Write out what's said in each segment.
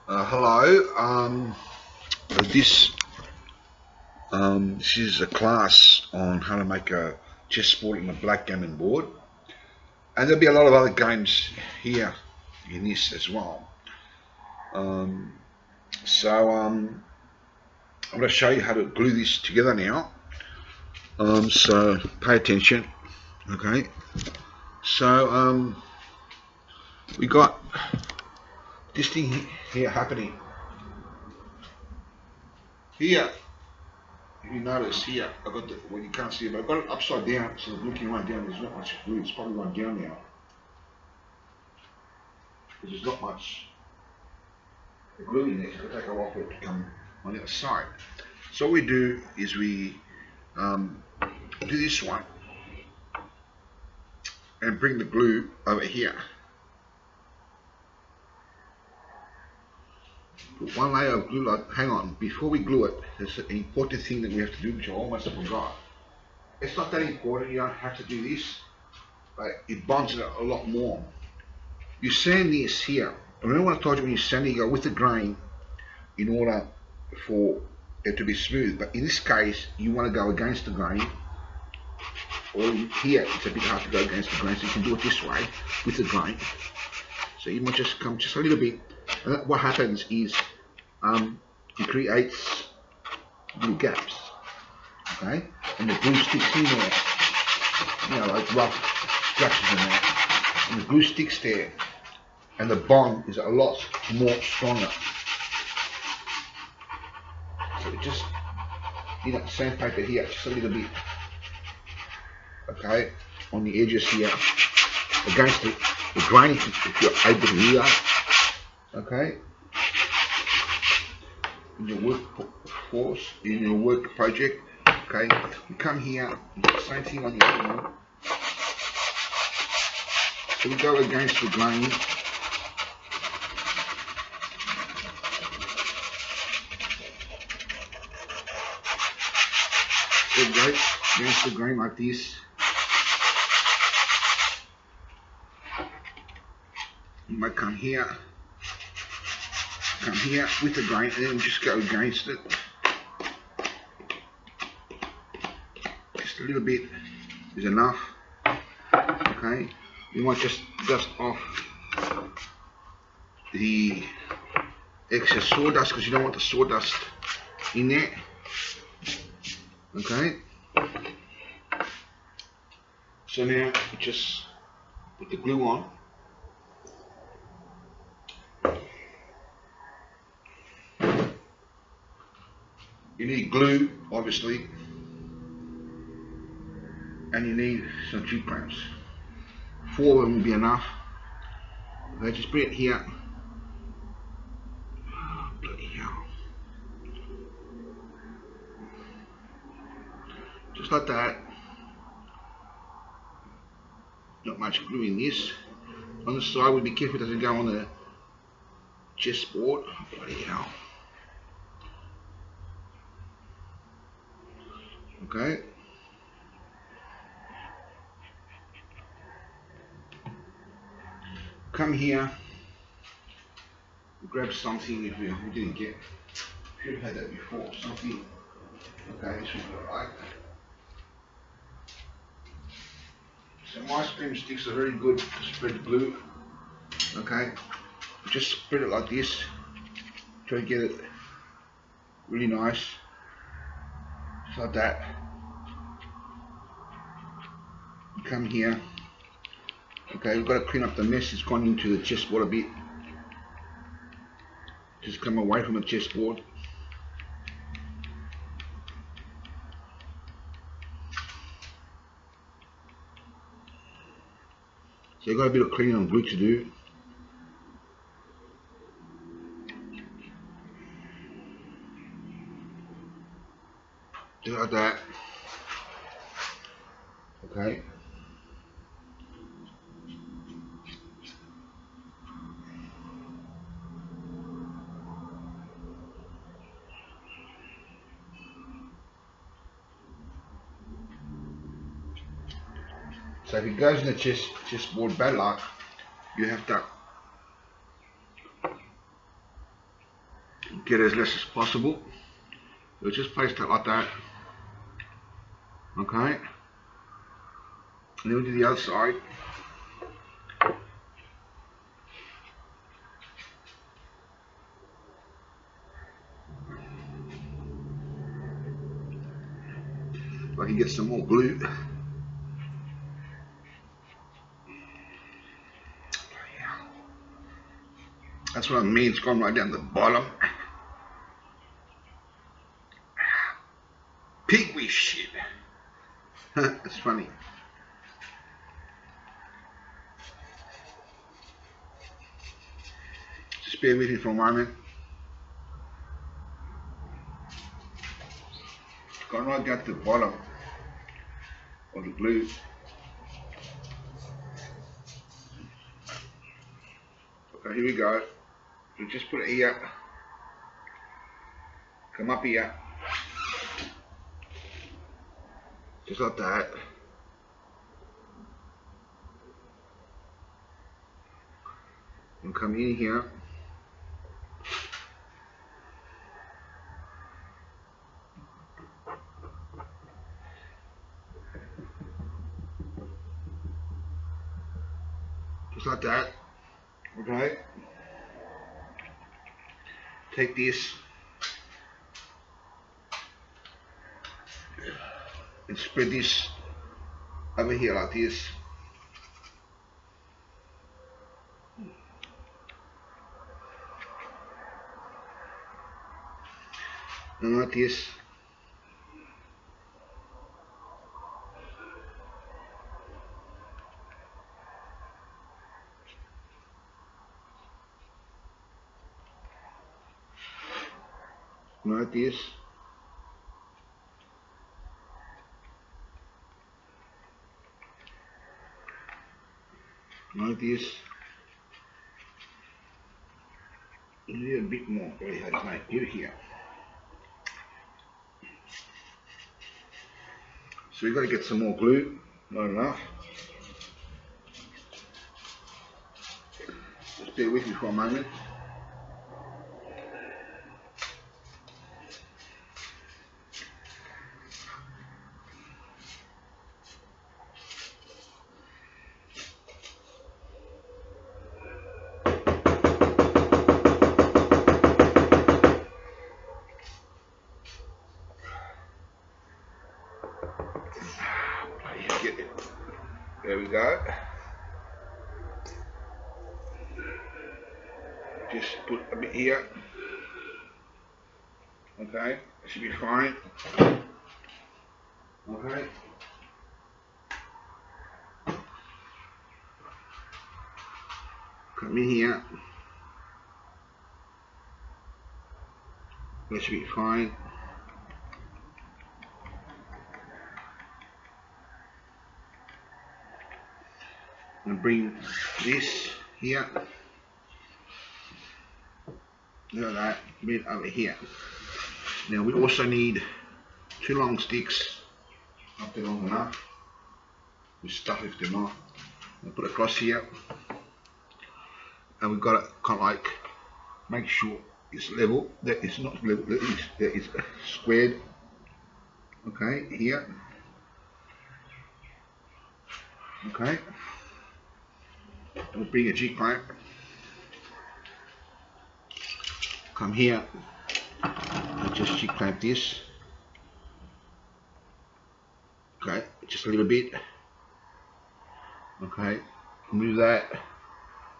Hello. This this is a class on how to make a chessboard and a black gammon board, and there'll be a lot of other games here in this as well. Um, so I'm going to show you how to glue this together now. So pay attention. Okay. So we got this thing here happening here. If you notice here, I've got the, well, you can't see it, but I've got it upside down, so looking right down, there's not much glue. It's probably right down now, because there's not much glue in there, so it'll take a while for it to come on the other side. So what we do is we do this one, and bring the glue over here. Put one layer of glue, like, hang on, before we glue it, there's an important thing that we have to do, which I almost forgot. It's not that important, you don't have to do this, but it bonds it a lot more. You sand this here. Remember what I told you, when you sand it, you go with the grain in order for it to be smooth. But in this case, you want to go against the grain. Or here, it's a bit hard to go against the grain, so you can do it this way with the grain. So you might just come just a little bit. And what happens is it creates little gaps. Okay? And the glue sticks in there. You know, like rough scratches in there. And the glue sticks there. And the bond is a lot more stronger. So just, you know, sandpaper here, just a little bit, okay, on the edges here, against the grain, if you're able to do that, okay, in your workforce, in your work project, okay, you come here, you do the same thing on the other one, so we go against the grain. There we go, against the grain like this. You might come here with the grain, and then just go against it. Just a little bit is enough. Okay, you might just dust off the excess sawdust, because you don't want the sawdust in there. Okay, so now you just put the glue on. You need glue, obviously, and you need some G clamps. 4 of them will be enough. Okay, just bring it here. Oh, bloody hell. Just like that. Not much glue in this. On the side, we'll be careful it doesn't go on the chessboard. Oh, bloody hell. Okay. Come here. Grab something if we didn't get. Should have had that before. Something. Okay, this will be alright. Some ice cream sticks are very good to spread glue. Okay, just spread it like this. Try to get it really nice, just like that. You come here. Okay, we've got to clean up the mess that's gone into the chessboard a bit. Just come away from the chessboard. So you've got a bit of cleaning on glue to do. Just like that. Okay. So if it goes in the chessboard, bad luck, you have to get as less as possible. So just place that like that. Okay. And then we do the other side. I can get some more glue. That's what I mean, it's gone right down the bottom. Pigweed shit. It's funny. Just bear with me for a moment. It's gone right down to the bottom of the glue. Okay, here we go. So just put it here. Come up here. Just like that. And come in here. Just like that. Okay. Take this and spread this over here like this. And like this. Like this. Like this. A little bit more. Very hard to make here. So we've got to get some more glue. Not enough. Just bear with me for a moment. There we go. Just put a bit here. Okay, that should be fine. Okay. Come in here. That should be fine. And bring this here. Look at that, bit over here. Now we also need 2 long sticks. Not they're long enough. We stuff if they're not. We'll put it across here. And we've got to kind of like make sure it's level. That it's not level, that is squared. Okay, here. Okay. We'll bring a G-clamp. Come here and just G-clamp this. Okay, just a little bit. Okay, move that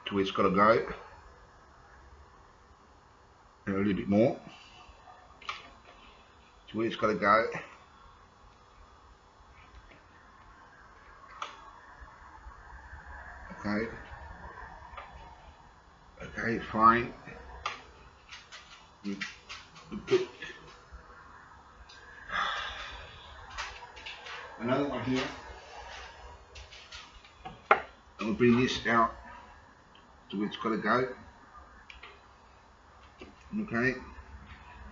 to where it's got to go. And a little bit more to where it's got to go. Okay. Okay, fine. You put another one here. And we'll bring this out to where it's got to go. Okay.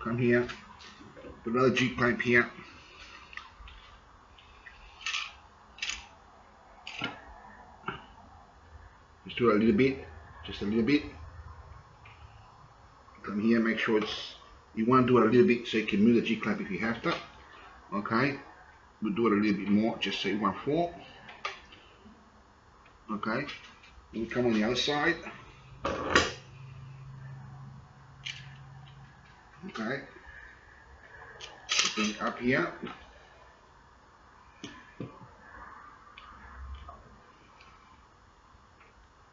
Come here. Put another G-clamp here. Just do it a little bit. Just a little bit. Come here, make sure it's You want to do it a little bit so you can move the G-clamp if you have to. Okay, we'll do it a little bit more, just say 1/4. Okay, we'll come on the other side. Okay, bring it up here.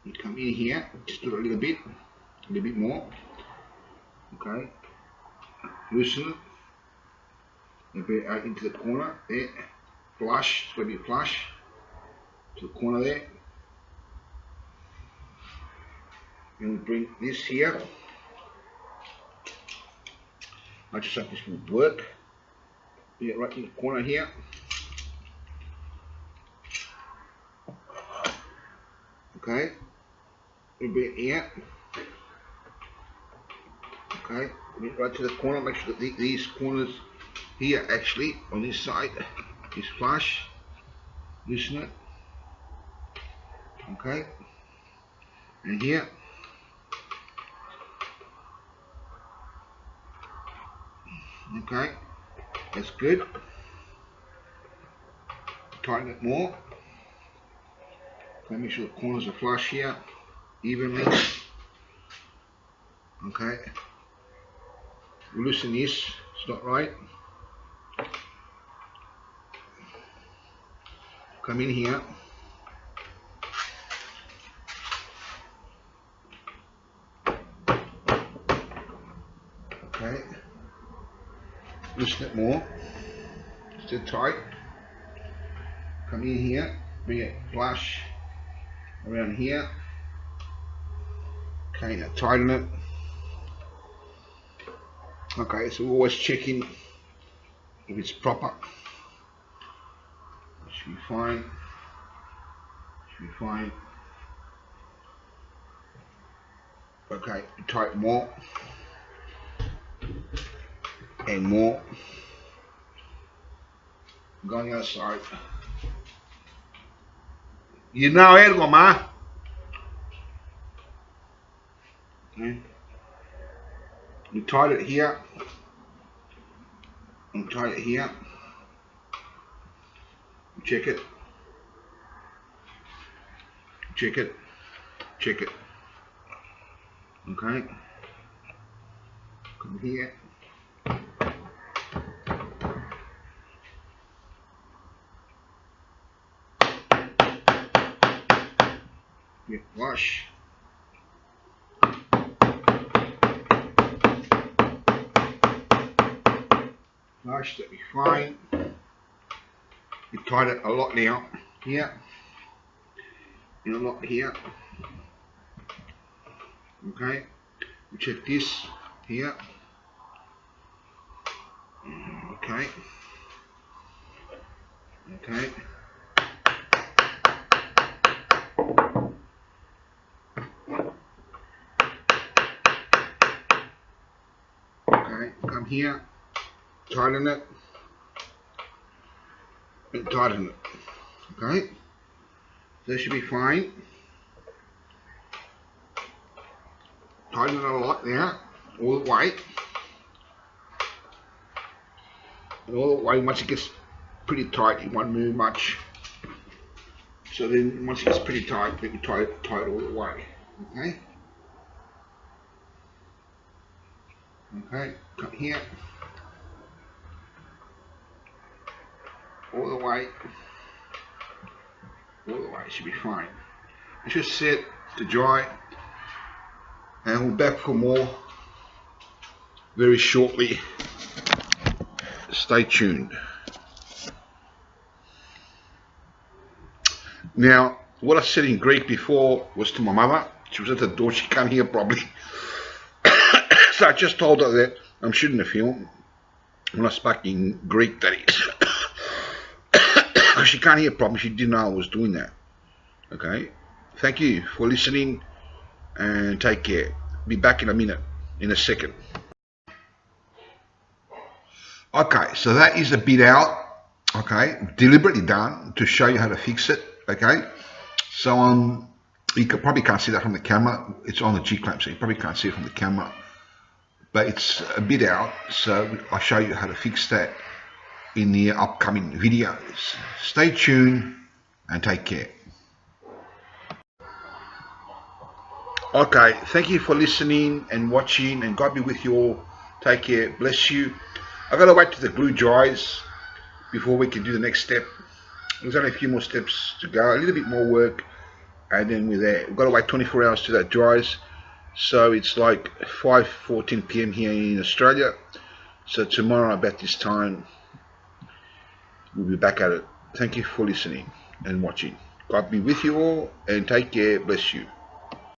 You come in here, just do it a little bit more. Okay, loosen it. And bring it out into the corner there. Flush, it's going to be flush to the corner there. And we bring this here. I just hope this will work. Bring it right in the corner here. Okay, we bring it here. Okay, bring it right to the corner. Make sure that these corners here actually on this side is flush. Loosen it. Okay, and here. Okay, that's good. Tighten it more. Okay, make sure the corners are flush here, evenly. Okay, loosen this, it's not right. Come in here. Okay, loosen it more, still tight. Come in here, bring it flush around here. Okay, now tighten it. Okay, so we're always checking if it's proper. Should be fine. Should be fine. Okay, tighten more and more. Go on the other side. You know it, ma. Okay. We tied it here. And tie it here. Check it. Check it. Check it. Okay. Come here. Get flush. Flush, that'll be fine. You tied it a lot now. Here. And a lot here. Okay. We check this here. Okay. Okay. Okay, come here, tighten it, and tighten it. Okay, so that should be fine. Tighten it a lot now, all the way. And all the way, once it gets pretty tight, you won't move much. So then, once it gets pretty tight, then you tie it all the way. Okay. Okay, come here. All the way. All the way, should be fine. It's just set to dry. And we'll be back for more very shortly. Stay tuned. Now, what I said in Greek before was to my mother. She was at the door, she can't hear probably. So I just told her that I'm shooting the film when I spoke in Greek, that is. Because she can't hear properly, she didn't know I was doing that. Okay, thank you for listening and take care. Be back in a minute, in a second. Okay, so that is a bit out. Okay, deliberately done to show you how to fix it. Okay, so you probably can't see that from the camera. It's on the G-clamp, so you probably can't see it from the camera. but it's a bit out, so I'll show you how to fix that in the upcoming videos. Stay tuned and take care. Okay, thank you for listening and watching, and God be with you all. Take care, bless you. I gotta wait till the glue dries before we can do the next step. There's only a few more steps to go, a little bit more work, and then we're there. We've got to wait 24 hours till that dries. So it's like 5:14 p.m. here in Australia. So tomorrow about this time we'll be back at it. Thank you for listening and watching. God be with you all, and take care. Bless you.